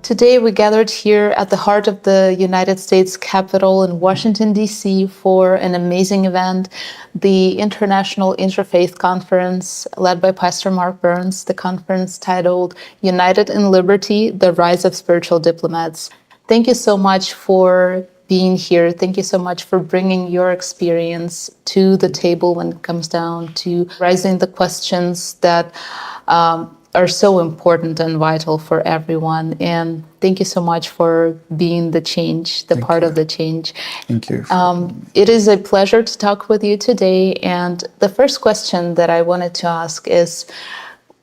Today we gathered here at the heart of the United States Capitol in Washington, D.C. for an amazing event, the International Interfaith Conference led by Pastor Mark Burns, the conference titled United in Liberty, the Rise of Spiritual Diplomats. Thank you so much for being here. Thank you so much for bringing your experience to the table when it comes down to raising the questions that are so important and vital for everyone. And thank you so much for being the change, the part of the change. Thank you. It is a pleasure to talk with you today. And the first question that I wanted to ask is,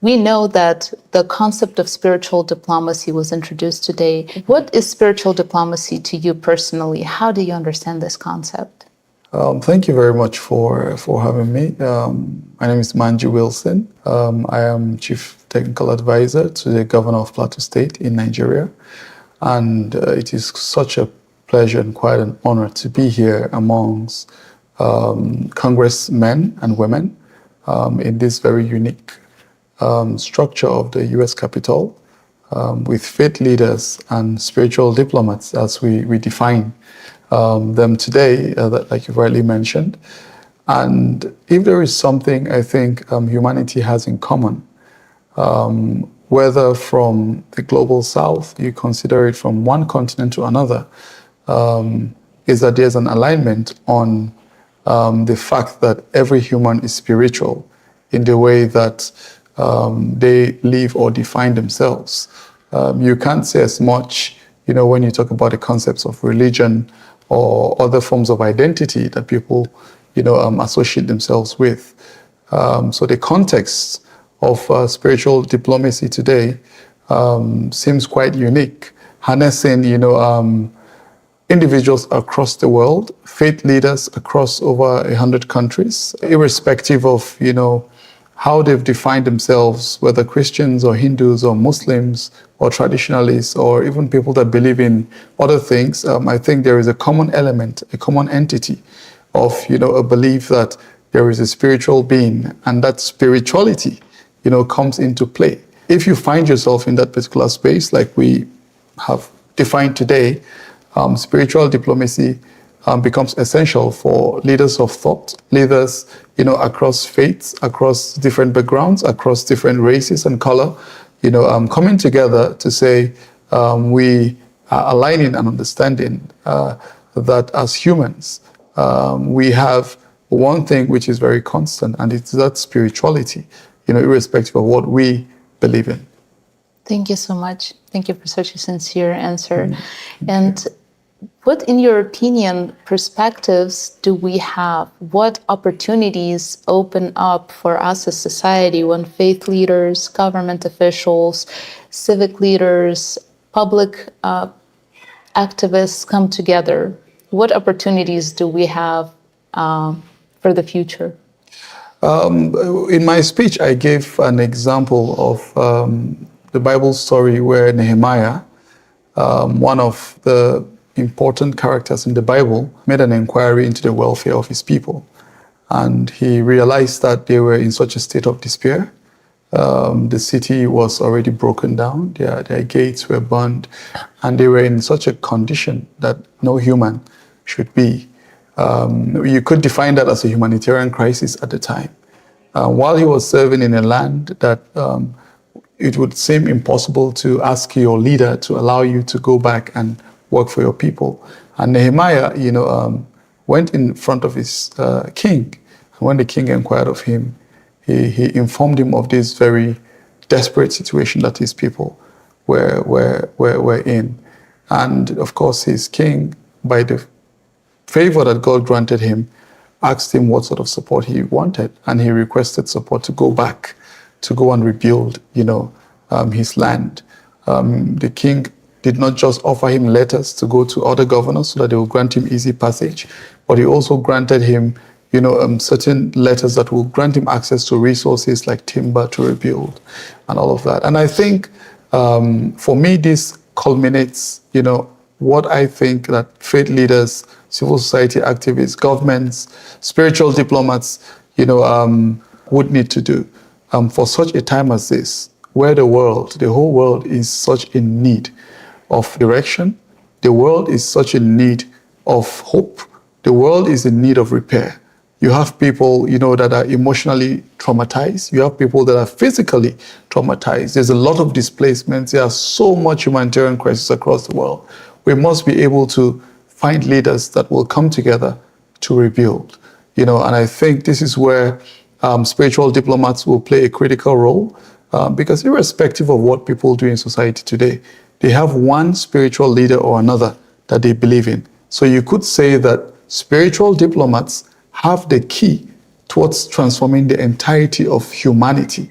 we know that the concept of spiritual diplomacy was introduced today. What is spiritual diplomacy to you personally? How do you understand this concept? Thank you very much for having me. My name is Manji Wilson. I am Chief Technical Advisor to the Governor of Plateau State in Nigeria. And it is such a pleasure and quite an honor to be here amongst congressmen and women in this very unique structure of the U.S. Capitol with faith leaders and spiritual diplomats as we define them today, like you've rightly mentioned. And if there is something I think humanity has in common, whether from the global south, you consider it from one continent to another, is that there's an alignment on the fact that every human is spiritual in the way that they live or define themselves. You can't say as much, when you talk about the concepts of religion or other forms of identity that people, associate themselves with. So the context of spiritual diplomacy today seems quite unique, harnessing, individuals across the world, faith leaders across over 100 countries, irrespective of, how they've defined themselves, whether Christians or Hindus or Muslims or traditionalists or even people that believe in other things. I think there is a common element, a common entity of, a belief that there is a spiritual being, and that spirituality, comes into play. If you find yourself in that particular space, like we have defined today, spiritual diplomacy becomes essential for leaders of thought, leaders, across faiths, across different backgrounds, across different races and color, coming together to say we are aligning and understanding that as humans, we have one thing which is very constant, and it's that spirituality, irrespective of what we believe in. Thank you so much. Thank you for such a sincere answer. And what, in your opinion, perspectives do we have? What opportunities open up for us as society when faith leaders, government officials, civic leaders, public activists come together? What opportunities do we have for the future? In my speech, I gave an example of the Bible story where Nehemiah, one of the important characters in the Bible, made an inquiry into the welfare of his people. And he realized that they were in such a state of despair. The city was already broken down, their gates were burned, and they were in such a condition that no human should be. You could define that as a humanitarian crisis at the time. While he was serving in a land that it would seem impossible to ask your leader to allow you to go back and work for your people. And Nehemiah, went in front of his king. And when the king inquired of him, he informed him of this very desperate situation that his people were in. And of course, his king, by the favor that God granted him, asked him what sort of support he wanted. And he requested support to go back, to go and rebuild, his land. The king did not just offer him letters to go to other governors so that they would grant him easy passage, but he also granted him, certain letters that will grant him access to resources like timber to rebuild and all of that. And I think, for me, this culminates, what I think that faith leaders, civil society activists, governments, spiritual diplomats, would need to do for such a time as this, where the whole world is such in need of direction. The world is such in need of hope. The world is in need of repair. You have people, that are emotionally traumatized. You have people that are physically traumatized. There's a lot of displacements. There's so much humanitarian crisis across the world. We must be able to find leaders that will come together to rebuild. And I think this is where spiritual diplomats will play a critical role, because irrespective of what people do in society today, they have one spiritual leader or another that they believe in. So you could say that spiritual diplomats have the key towards transforming the entirety of humanity,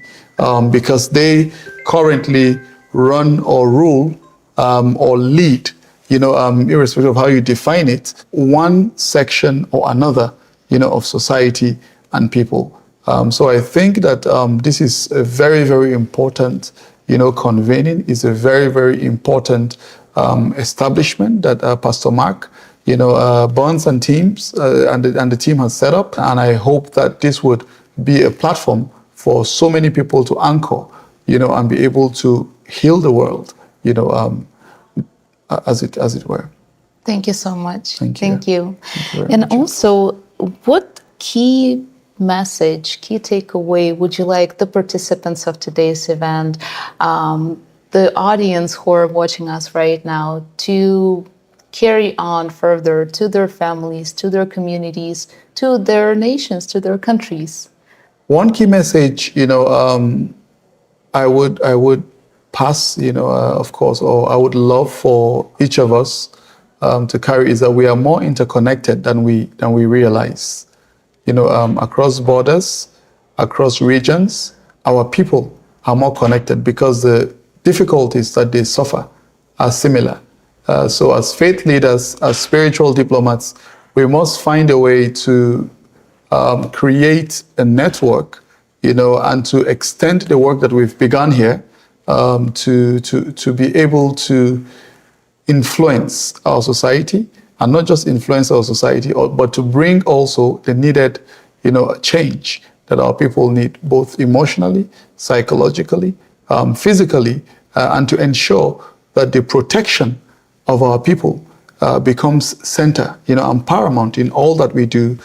because they currently run or rule or lead, irrespective of how you define it, one section or another, of society and people. So I think that this is a very, very important, convening is a very, very important establishment that Pastor Mark, Bonds and teams and the team has set up. And I hope that this would be a platform for so many people to anchor, and be able to heal the world, as it were. Thank you so much. Thank you. Thank you. Thank you very And much. also, what key message, key takeaway would you like the participants of today's event, the audience who are watching us right now, to carry on further to their families, to their communities, to their nations, to their countries? One key message, I would pass, of course, or I would love for each of us to carry, is that we are more interconnected than we realize. Across borders, across regions, our people are more connected because the difficulties that they suffer are similar. So as faith leaders, as spiritual diplomats, we must find a way to create a network, and to extend the work that we've begun here, to be able to influence our society, and not just influence our society, but to bring also the needed, change that our people need, both emotionally, psychologically, physically, and to ensure that the protection of our people becomes center, and paramount in all that we do,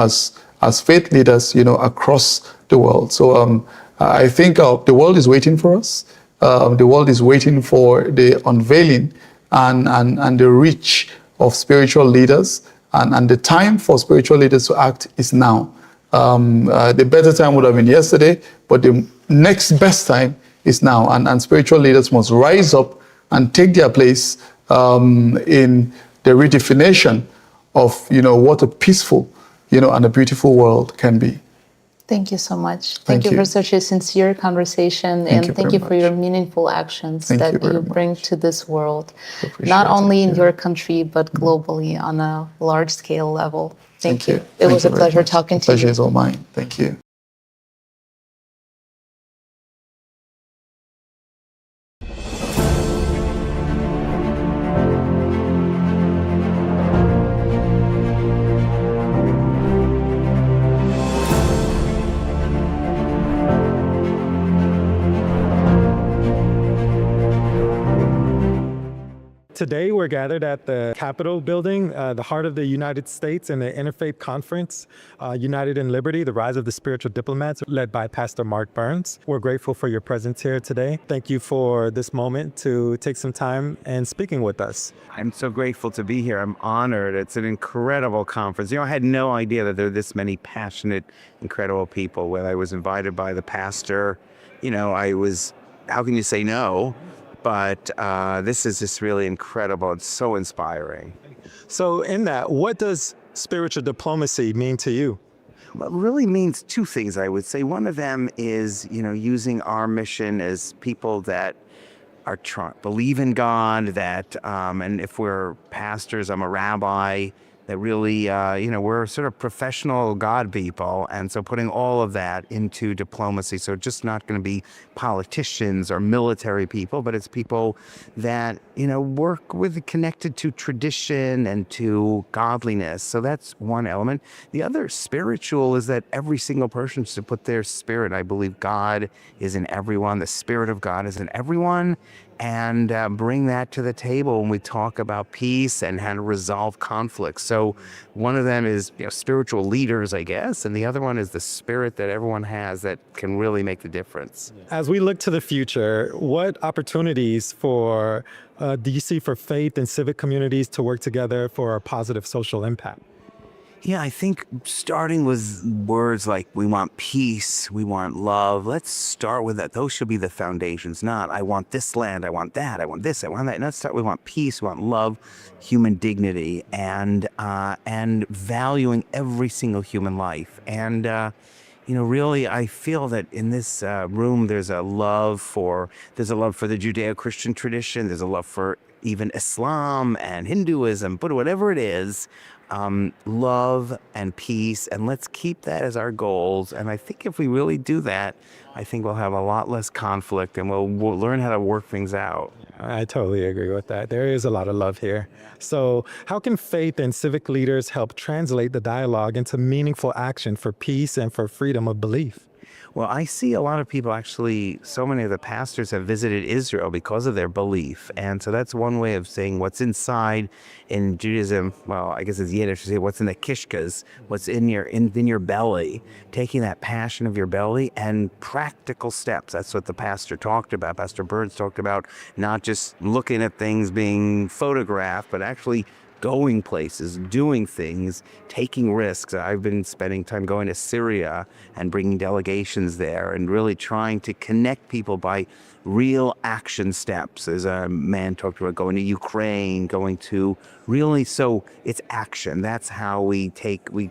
as faith leaders, across the world. So I think the world is waiting for us. The world is waiting for the unveiling and the reach of spiritual leaders, and the time for spiritual leaders to act is now. The better time would have been yesterday, but the next best time is now, and spiritual leaders must rise up and take their place in the redefinition of what a peaceful and a beautiful world can be. Thank you so much. Thank Thank you you. for such a sincere conversation, and you thank very you for much. your meaningful actions Thank that you very you bring much. to this world, Appreciate not only it, in yeah. your country, but globally on a large scale level. Thank you. It Thank was you a very pleasure much. talking The to you. pleasure is all mine. Thank you. Today, we're gathered at the Capitol building, the heart of the United States, in the Interfaith Conference, United in Liberty, the Rise of the Spiritual Diplomats, led by Pastor Mark Burns. We're grateful for your presence here today. Thank you for this moment to take some time and speaking with us. I'm so grateful to be here. I'm honored. It's an incredible conference. I had no idea that there are this many passionate, incredible people. When I was invited by the pastor, how can you say no? But this is just really incredible. It's so inspiring. So in that, what does spiritual diplomacy mean to you? Well, it really means two things, I would say. One of them is, using our mission as people that are believe in God, that, and if we're pastors, I'm a rabbi, that really, we're sort of professional God people. And so putting all of that into diplomacy. So just not going to be politicians or military people, but it's people that, work with, connected to tradition and to godliness. So that's one element. The other, spiritual, is that every single person should put their spirit. I believe God is in everyone. The Spirit of God is in everyone. and bring that to the table when we talk about peace and how to resolve conflicts. So one of them is, spiritual leaders, I guess, and the other one is the spirit that everyone has that can really make the difference. As we look to the future, what opportunities do you see for faith and civic communities to work together for a positive social impact? Yeah, I think starting with words like we want peace, we want love, let's start with that. Those should be the foundations, not I want this land, I want that, I want this, I want that. Let's start, we want peace, we want love, human dignity, and valuing every single human life. And, really, I feel that in this room, there's a love for the Judeo-Christian tradition, there's a love for even Islam and Hinduism, but whatever it is, love and peace, and let's keep that as our goals. And I think if we really do that, I think we'll have a lot less conflict and we'll learn how to work things out. I totally agree with that. There is a lot of love here. So how can faith and civic leaders help translate the dialogue into meaningful action for peace and for freedom of belief? Well, I see a lot of people actually, so many of the pastors have visited Israel because of their belief. And so that's one way of saying what's inside in Judaism. Well, I guess it's Yiddish to say what's in the kishkas, what's in your belly, taking that passion of your belly and practical steps. That's what the pastor talked about. Pastor Burns talked about not just looking at things being photographed, but actually going places, doing things, taking risks. I've been spending time going to Syria and bringing delegations there and really trying to connect people by real action steps. As a man talked about going to Ukraine, so it's action. That's how we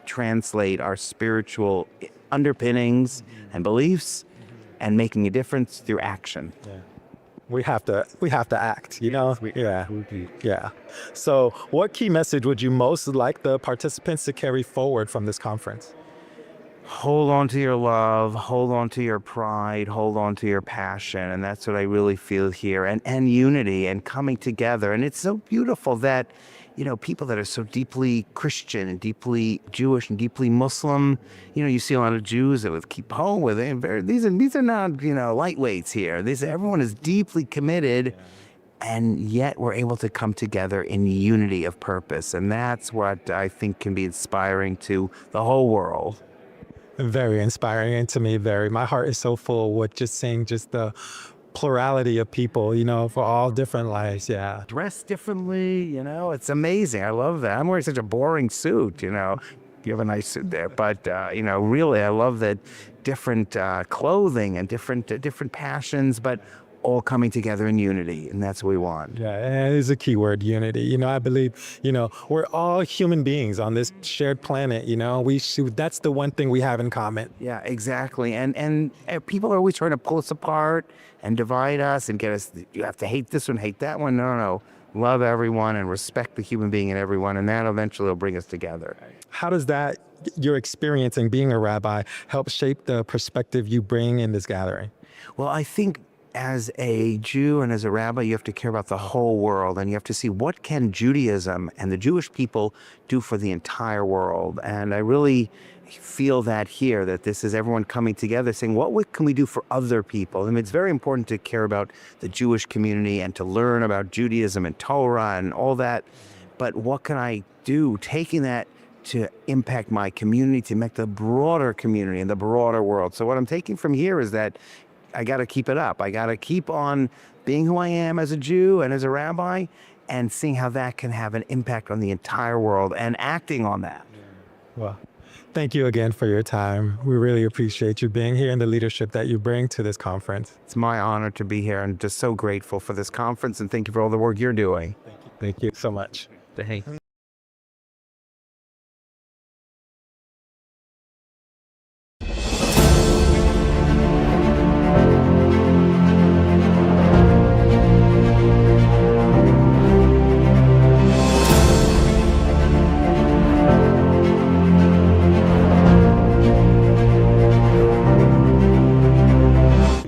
translate our spiritual underpinnings and beliefs and making a difference through action. Yeah. We have to act, Yeah. So what key message would you most like the participants to carry forward from this conference? Hold on to your love, hold on to your pride, hold on to your passion. And that's what I really feel here. And unity and coming together. And it's so beautiful that, people that are so deeply Christian and deeply Jewish and deeply Muslim, you see a lot of Jews that would keep home with it. These are not, lightweights here. Everyone is deeply committed. And yet we're able to come together in unity of purpose. And that's what I think can be inspiring to the whole world. Very inspiring, and to me, my heart is so full with just seeing just the plurality of people, for all different lives. Yeah. Dress differently, it's amazing. I love that. I'm wearing such a boring suit, You have a nice suit there, but really, I love that different clothing and different passions, but all coming together in unity, and that's what we want. Yeah, and it is a key word, unity. I believe, we're all human beings on this shared planet. That's the one thing we have in common. Yeah, exactly. And people are always trying to pull us apart and divide us and get us. You have to hate this one, hate that one. No. Love everyone and respect the human being in everyone, and that eventually will bring us together. How does that, your experience in being a rabbi, help shape the perspective you bring in this gathering? Well, I think as a Jew and as a rabbi, you have to care about the whole world, and you have to see what can Judaism and the Jewish people do for the entire world. And I really feel that here, that this is everyone coming together saying, what can we do for other people? I mean, it's very important to care about the Jewish community and to learn about Judaism and Torah and all that. But what can I do, taking that to impact my community, to make the broader community and the broader world? So what I'm taking from here is that I got to keep it up. I got to keep on being who I am as a Jew and as a rabbi, and seeing how that can have an impact on the entire world and acting on that. Well, thank you again for your time. We really appreciate you being here and the leadership that you bring to this conference. It's my honor to be here, and just so grateful for this conference, and thank you for all the work you're doing. Thank you so much. Hey.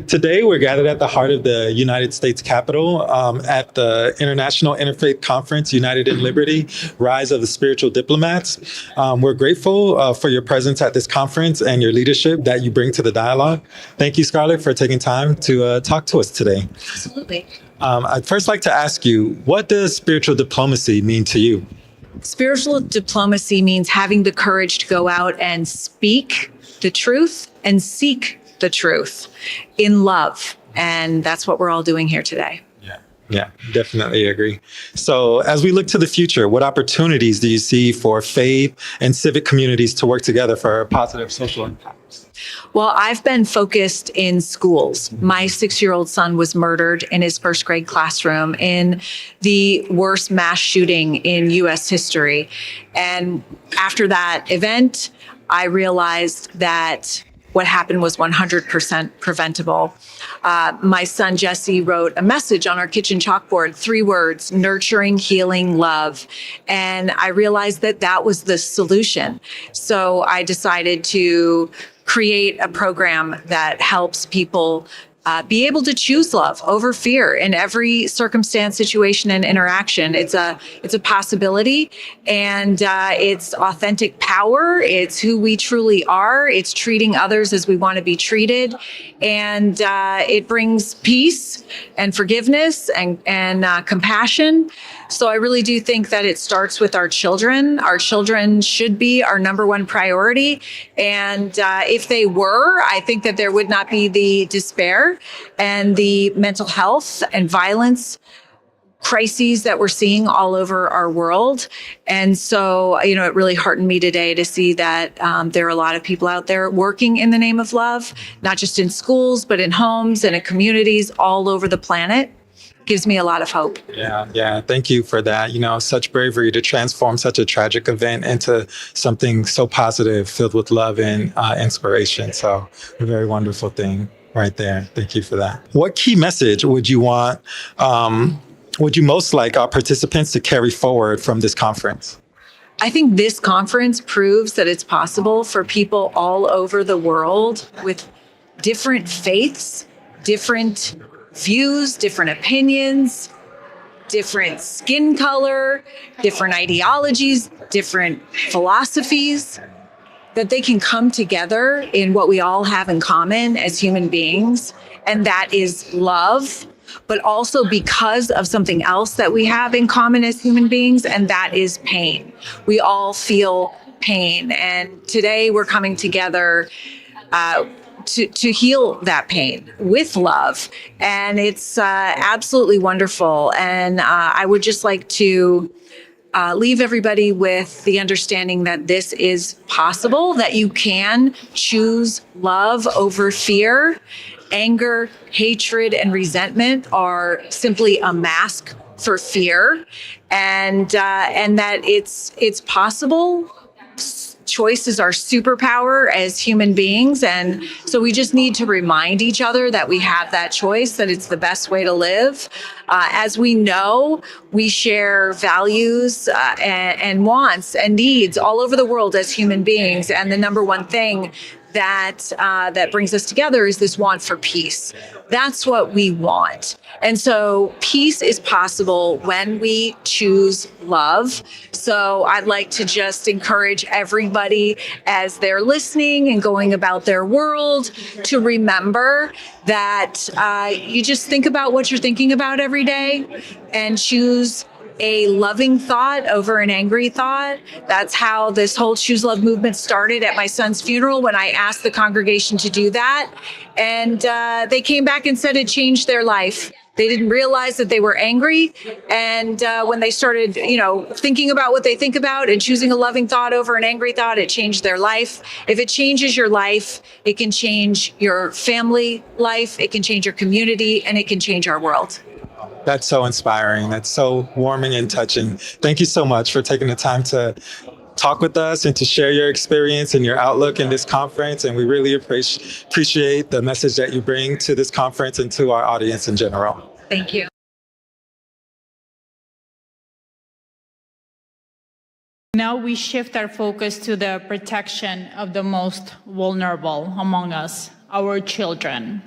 Today, we're gathered at the heart of the United States Capitol at the International Interfaith Conference, United in Liberty, Rise of the Spiritual Diplomats. We're grateful for your presence at this conference and your leadership that you bring to the dialogue. Thank you, Scarlett, for taking time to talk to us today. Absolutely. I'd first like to ask you, what does spiritual diplomacy mean to you? Spiritual diplomacy means having the courage to go out and speak the truth and seek the truth in love. And that's what we're all doing here today. Yeah, definitely agree. So as we look to the future, what opportunities do you see for faith and civic communities to work together for positive social impacts? Well, I've been focused in schools. My 6-year-old son was murdered in his first grade classroom in the worst mass shooting in U.S. history. And after that event, I realized that what happened was 100% preventable. My son, Jesse, wrote a message on our kitchen chalkboard, 3 words, nurturing, healing, love. And I realized that that was the solution. So I decided to create a program that helps people be able to choose love over fear in every circumstance, situation, and interaction. It's a possibility, and it's authentic power. It's who we truly are. It's treating others as we want to be treated, and it brings peace and forgiveness and compassion. So I really do think that it starts with our children. Our children should be our number one priority. And if they were, I think that there would not be the despair and the mental health and violence crises that we're seeing all over our world. And so, it really heartened me today to see that there are a lot of people out there working in the name of love, not just in schools, but in homes and in communities all over the planet. Gives me a lot of hope. Yeah. Thank you for that. Such bravery to transform such a tragic event into something so positive, filled with love and inspiration. So a very wonderful thing right there. Thank you for that. What key message would you most like our participants to carry forward from this conference? I think this conference proves that it's possible for people all over the world with different faiths, different views, different opinions, different skin color, different ideologies, different philosophies, that they can come together in what we all have in common as human beings, and that is love, but also because of something else that we have in common as human beings, and that is pain. We all feel pain, and today we're coming together to heal that pain with love. And it's absolutely wonderful. And I would just like to leave everybody with the understanding that this is possible, that you can choose love over fear. Anger, hatred, and resentment are simply a mask for fear, and that it's possible. Choice is our superpower as human beings. And so we just need to remind each other that we have that choice, that it's the best way to live. As we know, we share values and wants and needs all over the world as human beings. And the number one thing that brings us together is this want for peace. That's what we want. And so peace is possible when we choose love. So I'd like to just encourage everybody as they're listening and going about their world to remember that you just think about what you're thinking about every day and choose a loving thought over an angry thought. That's how this whole Choose Love movement started at my son's funeral, when I asked the congregation to do that. And they came back and said it changed their life. They didn't realize that they were angry. And when they started, thinking about what they think about and choosing a loving thought over an angry thought, it changed their life. If it changes your life, it can change your family life, it can change your community, and it can change our world. That's so inspiring. That's so warming and touching. Thank you so much for taking the time to talk with us and to share your experience and your outlook in this conference. And we really appreciate the message that you bring to this conference and to our audience in general. Thank you. Now we shift our focus to the protection of the most vulnerable among us, our children.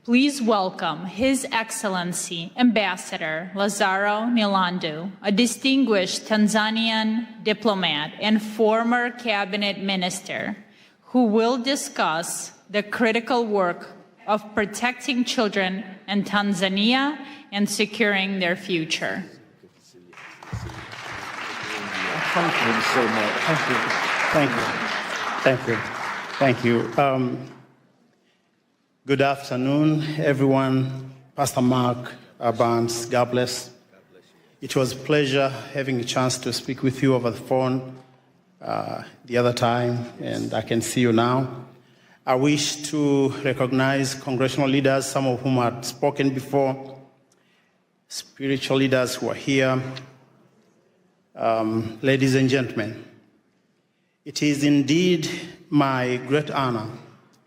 Please welcome His Excellency Ambassador Lazaro Nilandu, a distinguished Tanzanian diplomat and former cabinet minister, who will discuss the critical work of protecting children in Tanzania and securing their future. Thank you so much. Thank you. Thank you. Thank you. Thank you. Good afternoon, everyone. Pastor Mark Barnes, God bless. It was a pleasure having a chance to speak with you over the phone the other time, and I can see you now. I wish to recognize congressional leaders, some of whom had spoken before, spiritual leaders who are here. Ladies and gentlemen, it is indeed my great honor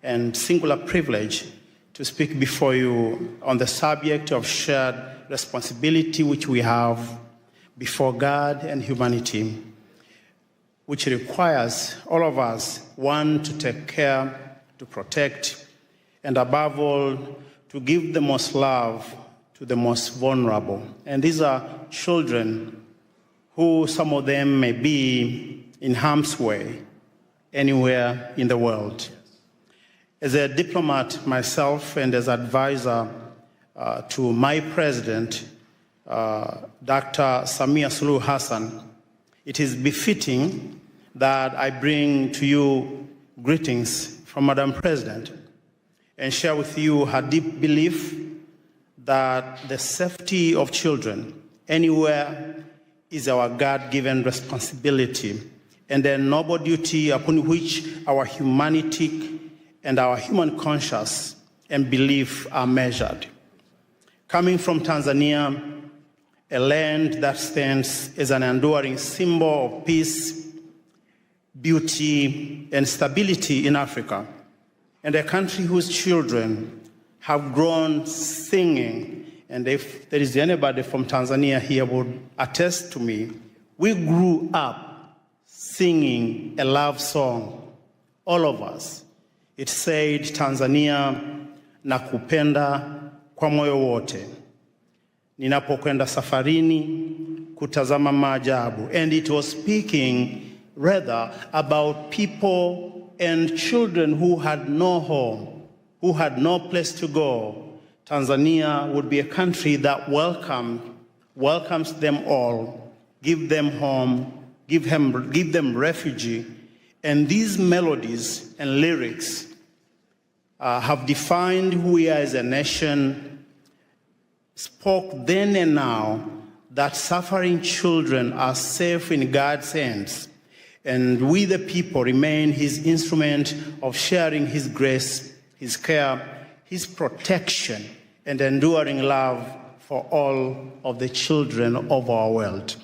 and singular privilege to speak before you on the subject of shared responsibility which we have before God and humanity, which requires all of us, one, to take care, to protect, and above all, to give the most love to the most vulnerable. And these are children who, some of them may be in harm's way anywhere in the world. As a diplomat myself and as advisor to my president, Dr. Samia Suluhu Hassan, it is befitting that I bring to you greetings from Madam President and share with you her deep belief that the safety of children anywhere is our God-given responsibility and a noble duty upon which our humanity and our human conscience and belief are measured. Coming from Tanzania, a land that stands as an enduring symbol of peace, beauty, and stability in Africa, and a country whose children have grown singing, and if there is anybody from Tanzania here would attest to me, we grew up singing a love song, all of us. It said, Tanzania, nakupenda kwa moyo wote. Ninapokwenda safarini, kutazama maajabu. And it was speaking rather about people and children who had no home, who had no place to go. Tanzania would be a country that welcomes them all, give them home, give them refuge. And these melodies and lyrics have defined who we are as a nation, spoke then and now that suffering children are safe in God's hands, and we the people remain his instrument of sharing his grace, his care, his protection, and enduring love for all of the children of our world.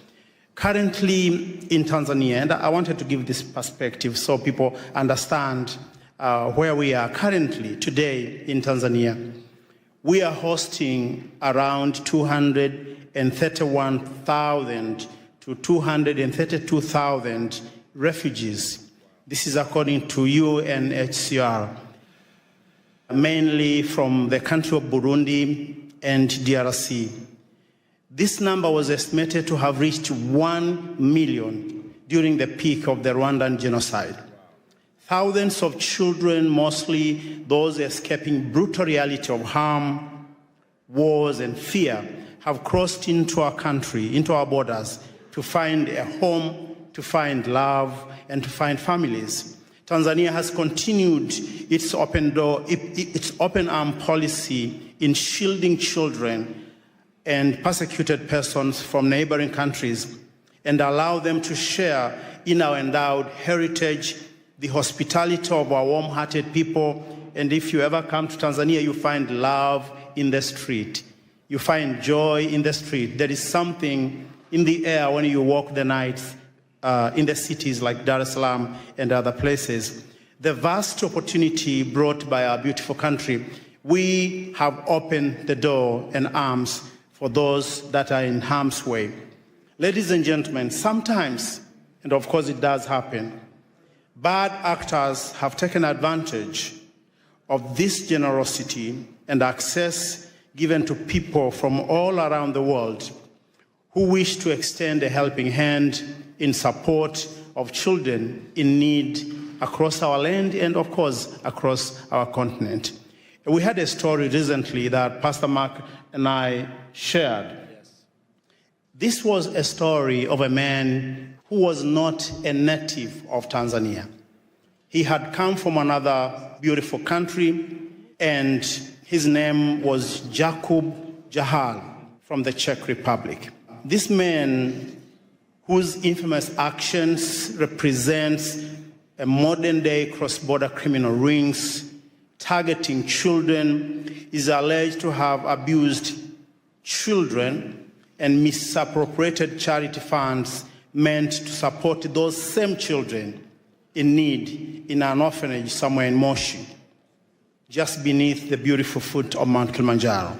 Currently in Tanzania, and I wanted to give this perspective so people understand where we are currently today in Tanzania. We are hosting around 231,000 to 232,000 refugees. This is according to UNHCR, mainly from the country of Burundi and DRC. This number was estimated to have reached 1 million during the peak of the Rwandan genocide. Thousands of children, mostly those escaping brutal reality of harm, wars, and fear, have crossed into our country, into our borders, to find a home, to find love, and to find families. Tanzania has continued its open arm policy in shielding children and persecuted persons from neighboring countries and allow them to share in our endowed heritage, the hospitality of our warm-hearted people. And if you ever come to Tanzania, you find love in the street. You find joy in the street. There is something in the air when you walk the nights in the cities like Dar es Salaam and other places. The vast opportunity brought by our beautiful country, we have opened the door and arms for those that are in harm's way. Ladies and gentlemen, sometimes, and of course it does happen, bad actors have taken advantage of this generosity and access given to people from all around the world who wish to extend a helping hand in support of children in need across our land and, of course, across our continent. We had a story recently that Pastor Mark and I shared. This was a story of a man who was not a native of Tanzania. He had come from another beautiful country, and his name was Jakub Jahal from the Czech Republic. This man, whose infamous actions represents a modern-day cross-border criminal rings targeting children, is alleged to have abused children and misappropriated charity funds meant to support those same children in need in an orphanage somewhere in Moshi, just beneath the beautiful foot of Mount Kilimanjaro.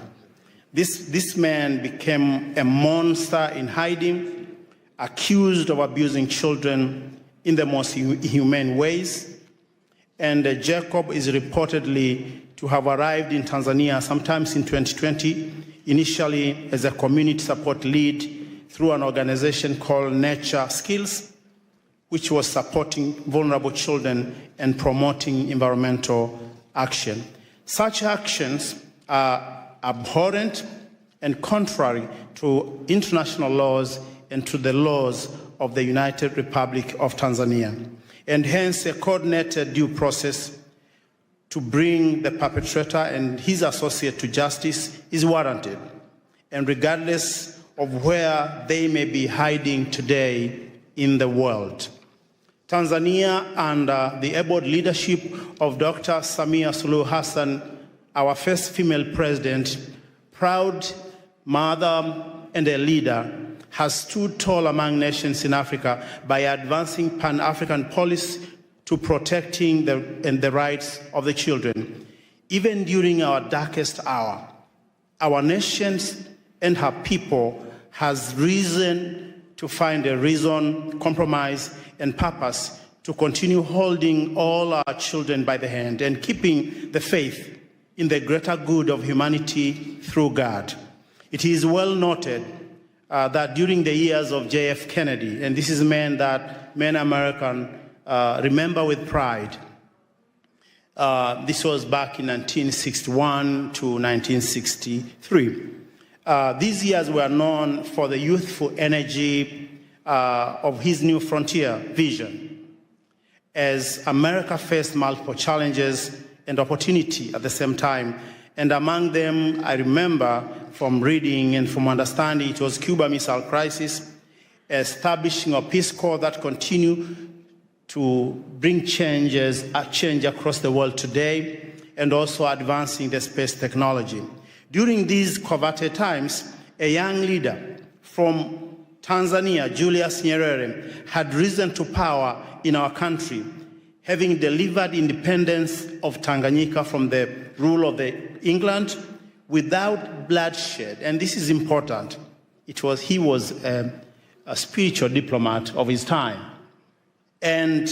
This man became a monster in hiding, accused of abusing children in the most inhumane ways. And Jacob is reportedly to have arrived in Tanzania sometimes in 2020, initially as a community support lead through an organization called Nature Skills, which was supporting vulnerable children and promoting environmental action. Such actions are abhorrent and contrary to international laws and to the laws of the United Republic of Tanzania. And hence a coordinated due process to bring the perpetrator and his associate to justice is warranted, and regardless of where they may be hiding today in the world. Tanzania, under the able leadership of Dr. Samia Suluhu Hassan, our first female president, proud mother and a leader, has stood tall among nations in Africa by advancing Pan-African policy to protecting the rights of the children. Even during our darkest hour, our nations and her people has reason to find a reason, compromise, and purpose to continue holding all our children by the hand and keeping the faith in the greater good of humanity through God. It is well noted that during the years of J.F. Kennedy, and this is a man that many Americans remember with pride, this was back in 1961 to 1963. These years were known for the youthful energy of his New Frontier vision, as America faced multiple challenges and opportunity at the same time. And among them, I remember from reading and from understanding, it was Cuba Missile Crisis, establishing a Peace Corps that continue to bring change across the world today, and also advancing the space technology. During these coveted times, a young leader from Tanzania, Julius Nyerere, had risen to power in our country, having delivered independence of Tanganyika from the rule of the England without bloodshed. And this is important. He was a spiritual diplomat of his time. And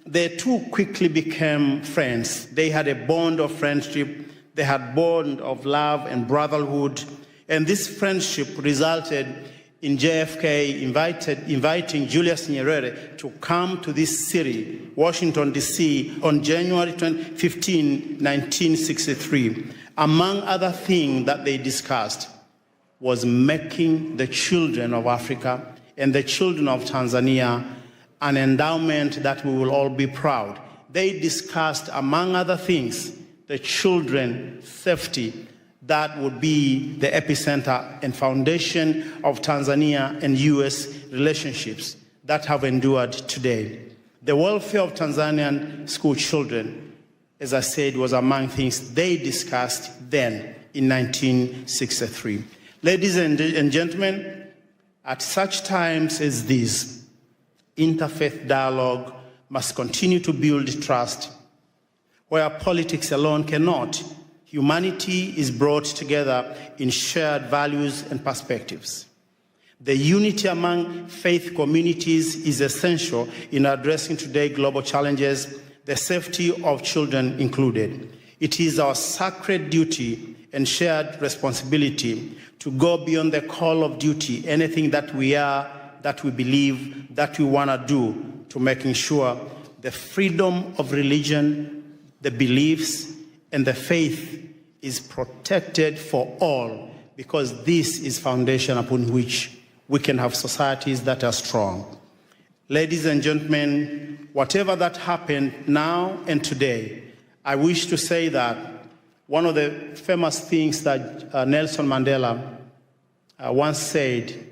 the two quickly became friends. They had a bond of friendship. They had a bond of love and brotherhood. And this friendship resulted in JFK inviting Julius Nyerere to come to this city, Washington, D.C., on January 15, 1963. Among other things that they discussed was making the children of Africa and the children of Tanzania an endowment that we will all be proud. They discussed, among other things, the children's safety that would be the epicenter and foundation of Tanzania and U.S. relationships that have endured today. The welfare of Tanzanian school children, as I said, was among things they discussed then in 1963. Ladies and gentlemen, at such times as these, interfaith dialogue must continue to build trust. Where politics alone cannot, humanity is brought together in shared values and perspectives. The unity among faith communities is essential in addressing today's global challenges, the safety of children included. It is our sacred duty and shared responsibility to go beyond the call of duty, anything that we are, that we believe, that we want to do, to making sure the freedom of religion, the beliefs, and the faith is protected for all, because this is foundation upon which we can have societies that are strong. Ladies and gentlemen, whatever that happened now and today, I wish to say that one of the famous things that Nelson Mandela once said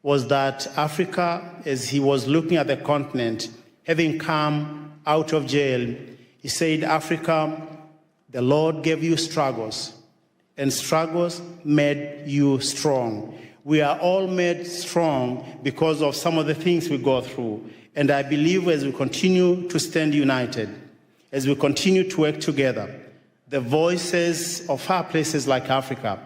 was that Africa, as he was looking at the continent, having come out of jail, he said, Africa, the Lord gave you struggles, and struggles made you strong. We are all made strong because of some of the things we go through. And I believe as we continue to stand united, as we continue to work together, the voices of our places like Africa,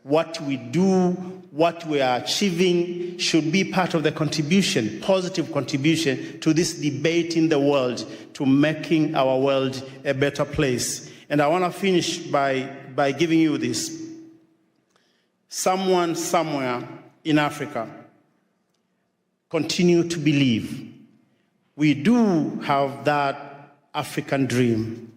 what we do, what we are achieving should be part of the contribution, positive contribution to this debate in the world, to making our world a better place. And I want to finish by giving you this. Someone somewhere in Africa continue to believe we do have that African dream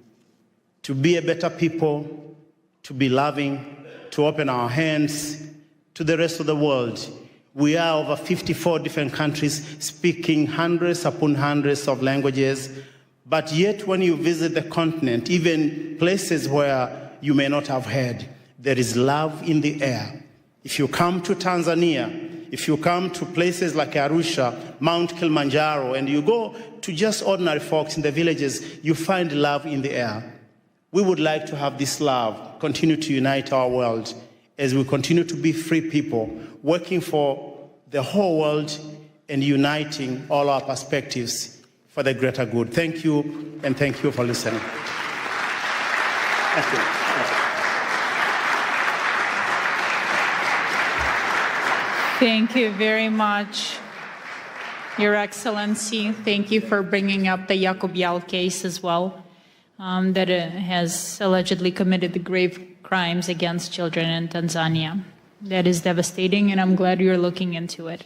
to be a better people, to be loving, to open our hands to the rest of the world. We are over 54 different countries speaking hundreds upon hundreds of languages, but yet when you visit the continent, even places where you may not have heard, there is love in the air. If you come to Tanzania, if you come to places like Arusha, Mount Kilimanjaro, and you go to just ordinary folks in the villages, you find love in the air. We would like to have this love continue to unite our world as we continue to be free people, working for the whole world and uniting all our perspectives for the greater good. Thank you, and thank you for listening. Thank you. Thank you very much, Your Excellency. Thank you for bringing up the Yacobial case as well, that has allegedly committed the grave crimes against children in Tanzania. That is devastating, and I'm glad you're looking into it.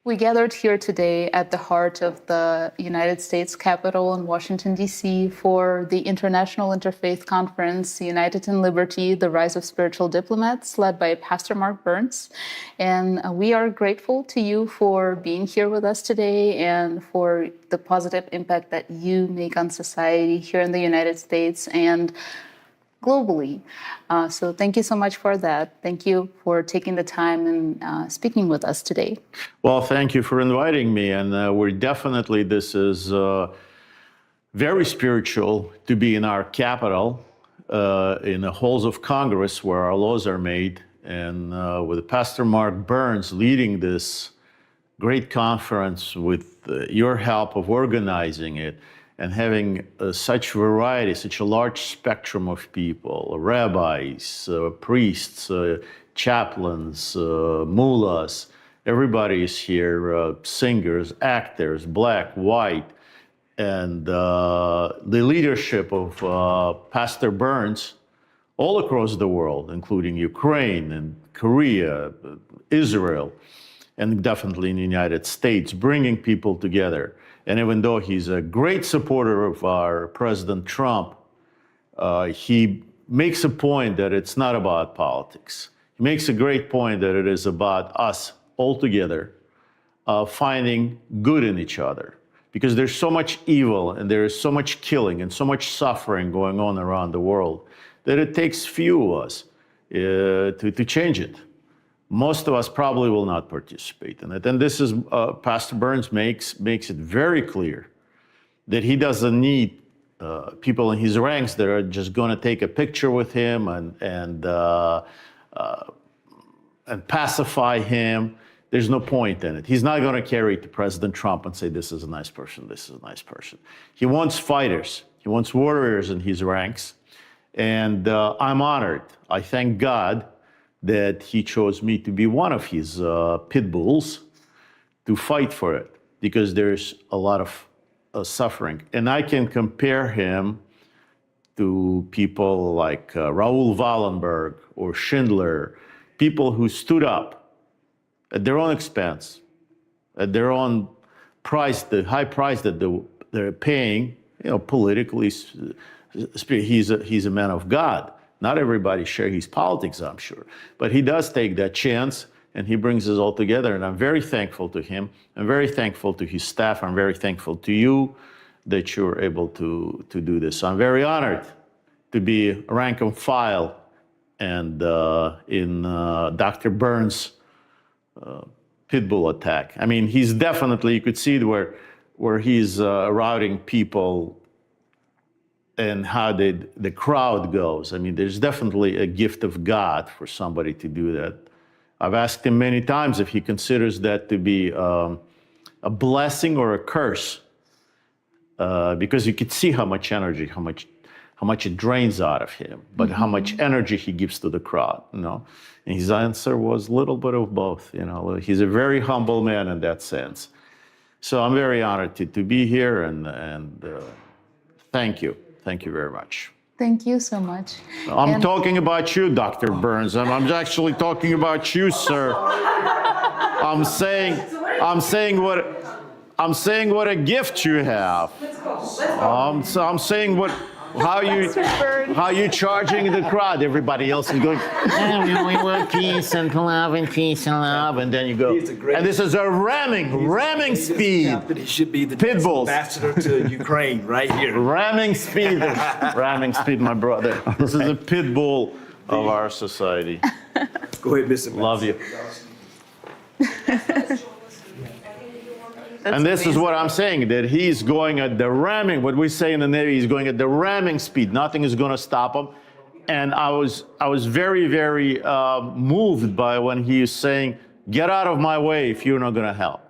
We gathered here today at the heart of the United States Capitol in Washington, D.C. for the International Interfaith Conference, United in Liberty, the Rise of Spiritual Diplomats, led by Pastor Mark Burns. And we are grateful to you for being here with us today and for the positive impact that you make on society here in the United States and globally. So thank you so much for that. Thank you for taking the time and speaking with us today. Well, thank you for inviting me. And we're definitely, this is very spiritual to be in our capital, in the halls of Congress where our laws are made. And with Pastor Mark Burns leading this great conference with your help of organizing it, and having such variety, such a large spectrum of people, rabbis, priests, chaplains, mullahs, everybody is here, singers, actors, black, white, and the leadership of Pastor Burns all across the world, including Ukraine and Korea, Israel, and definitely in the United States, bringing people together. And even though he's a great supporter of our President Trump, he makes a point that it's not about politics. He makes a great point that it is about us all together finding good in each other. Because there's so much evil and there is so much killing and so much suffering going on around the world that it takes few of us to change it. Most of us probably will not participate in it. And this is, Pastor Burns makes it very clear that he doesn't need people in his ranks that are just going to take a picture with him and pacify him. There's no point in it. He's not going to carry it to President Trump and say, this is a nice person, this is a nice person. He wants fighters. He wants warriors in his ranks. And I'm honored. I thank God that he chose me to be one of his pit bulls to fight for it, because there's a lot of suffering. And I can compare him to people like Raoul Wallenberg or Schindler, people who stood up at their own expense, at their own price, the high price that they're paying, politically. He's a man of God. Not everybody share his politics, I'm sure, but he does take that chance, and he brings us all together. And I'm very thankful to him. I'm very thankful to his staff. I'm very thankful to you that you're able to do this. So I'm very honored to be rank and file and in Dr. Burns' pit bull attack. I mean, he's definitely, you could see where he's routing people and how the crowd goes. I mean, there's definitely a gift of God for somebody to do that. I've asked him many times if he considers that to be a blessing or a curse, because you could see how much energy, how much it drains out of him, but how much energy he gives to the crowd, And his answer was a little bit of both, He's a very humble man in that sense. So I'm very honored to be here, and thank you. Thank you very much. Thank you so much. I'm talking about you, Dr. Burns. I'm actually talking about you, sir. I'm saying what a gift you have. I'm saying how you charging the crowd. Everybody else is going, we want peace and love and peace and love, and then you go. And this is a ramming speed. He should be the pit bulls. ambassador to Ukraine right here. Ramming speed, my brother. This is a pit bull of our society. Go ahead, Mr. Love you. And this is what I'm saying, that he's going at the ramming, what we say in the Navy, he's going at the ramming speed. Nothing is going to stop him. And I was very, very moved by when he is saying, get out of my way if you're not going to help.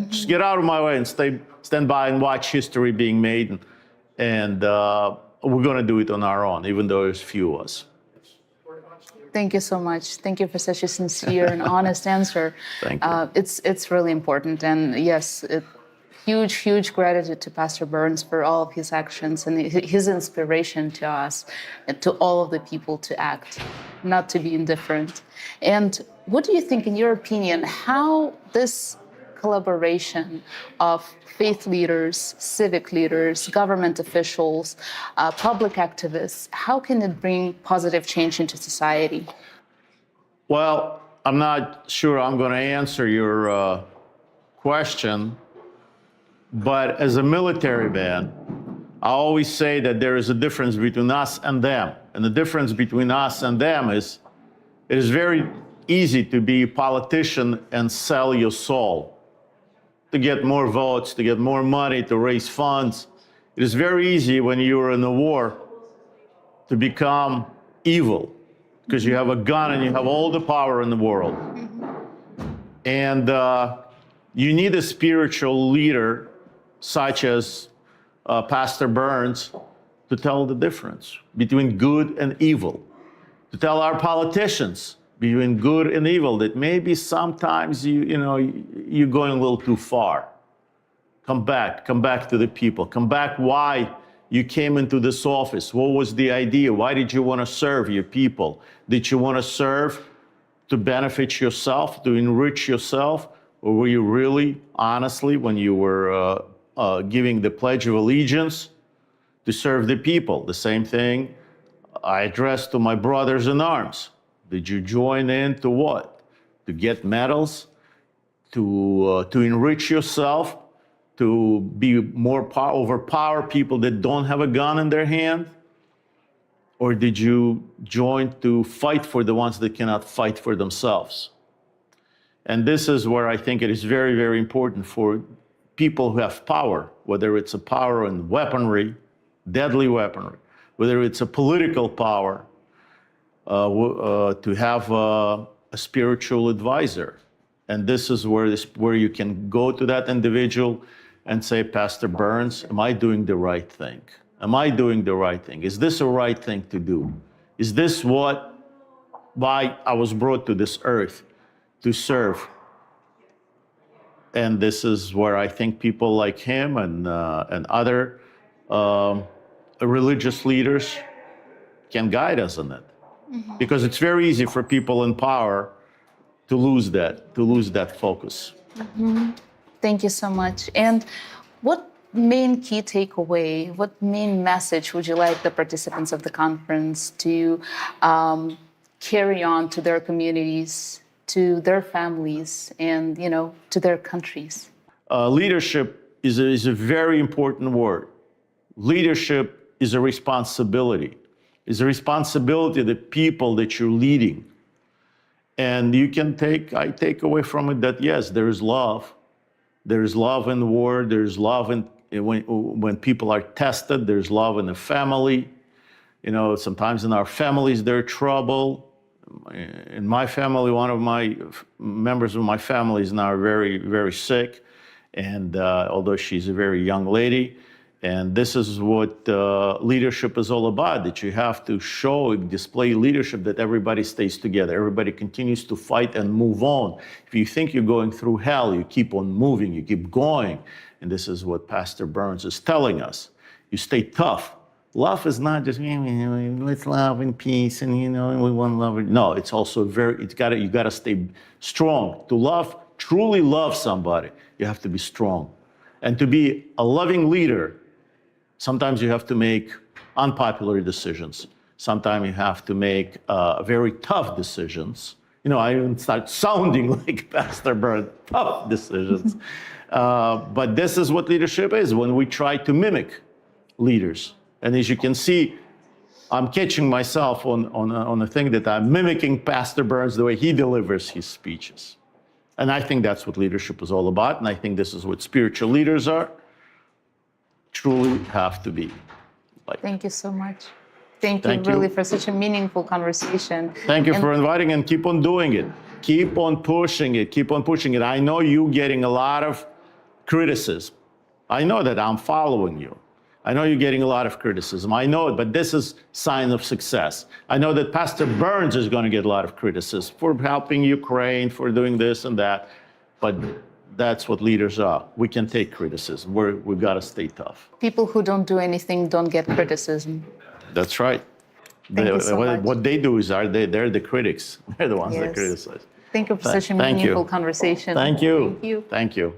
Just get out of my way and stand by and watch history being made. And we're going to do it on our own, even though there's few of us. Thank you so much. Thank you for such a sincere and honest answer. Thank you. It's really important. And yes, huge gratitude to Pastor Burns for all of his actions and his inspiration to us and to all of the people to act, not to be indifferent. And what do you think, in your opinion, how this collaboration of faith leaders, civic leaders, government officials, public activists, how can it bring positive change into society? Well, I'm not sure I'm going to answer your question, but as a military man, I always say that there is a difference between us and them. And the difference between us and them is it is very easy to be a politician and sell your soul, to get more votes, to get more money, to raise funds. It is very easy when you're in a war to become evil because you have a gun and you have all the power in the world. And you need a spiritual leader such as Pastor Burns to tell the difference between good and evil, to tell our politicians between good and evil, that maybe sometimes you're going a little too far. Come back to the people. Come back why you came into this office. What was the idea? Why did you want to serve your people? Did you want to serve to benefit yourself, to enrich yourself? Or were you really, honestly, when you were giving the Pledge of Allegiance, to serve the people? The same thing I addressed to my brothers in arms. Did you join in to what? To get medals? To enrich yourself? To be more overpower people that don't have a gun in their hand? Or did you join to fight for the ones that cannot fight for themselves? And this is where I think it is very, very important for people who have power, whether it's a power in weaponry, deadly weaponry, whether it's a political power, to have a spiritual advisor. And this is where you can go to that individual and say, Pastor Burns, am I doing the right thing? Am I doing the right thing? Is this a right thing to do? Is this why I was brought to this earth, to serve? And this is where I think people like him and other religious leaders can guide us in it. Because it's very easy for people in power to lose that focus. Thank you so much. And what main key takeaway, what main message would you like the participants of the conference to carry on to their communities, to their families, and to their countries? Leadership is a very important word. Leadership is a responsibility. It's a responsibility of the people that you're leading. And I take away from it that yes, there is love. There is love in the word. There's love when people are tested. There's love in the family. Sometimes in our families there's trouble. In my family, one of my members of my family is now very, very sick, and although she's a very young lady, and this is what leadership is all about, that you have to display leadership, that everybody stays together, everybody continues to fight and move on. If you think you're going through hell, you keep on moving, you keep going, and this is what Pastor Burns is telling us. You stay tough. Love is not just let's love and peace and we want love. No, it's also you gotta stay strong. To truly love somebody, you have to be strong. And to be a loving leader, sometimes you have to make unpopular decisions. Sometimes you have to make very tough decisions. I even start sounding like Pastor Bird, tough decisions. But this is what leadership is, when we try to mimic leaders. And as you can see, I'm catching myself on a thing that I'm mimicking Pastor Burns, the way he delivers his speeches. And I think that's what leadership is all about. And I think this is what spiritual leaders truly have to be. Thank you so much. Thank you really for such a meaningful conversation. Thank you for inviting, and keep on doing it. Keep on pushing it. Keep on pushing it. I know you're getting a lot of criticism. I know that. I'm following you. I know you're getting a lot of criticism. I know it, but this is sign of success. I know that Pastor Burns is going to get a lot of criticism for helping Ukraine, for doing this and that, but that's what leaders are. We can take criticism. We've got to stay tough. People who don't do anything don't get criticism. That's right. What they do is they're the critics. They're the ones that criticize. Thank you for such a meaningful conversation. Thank you. Thank you. Thank you.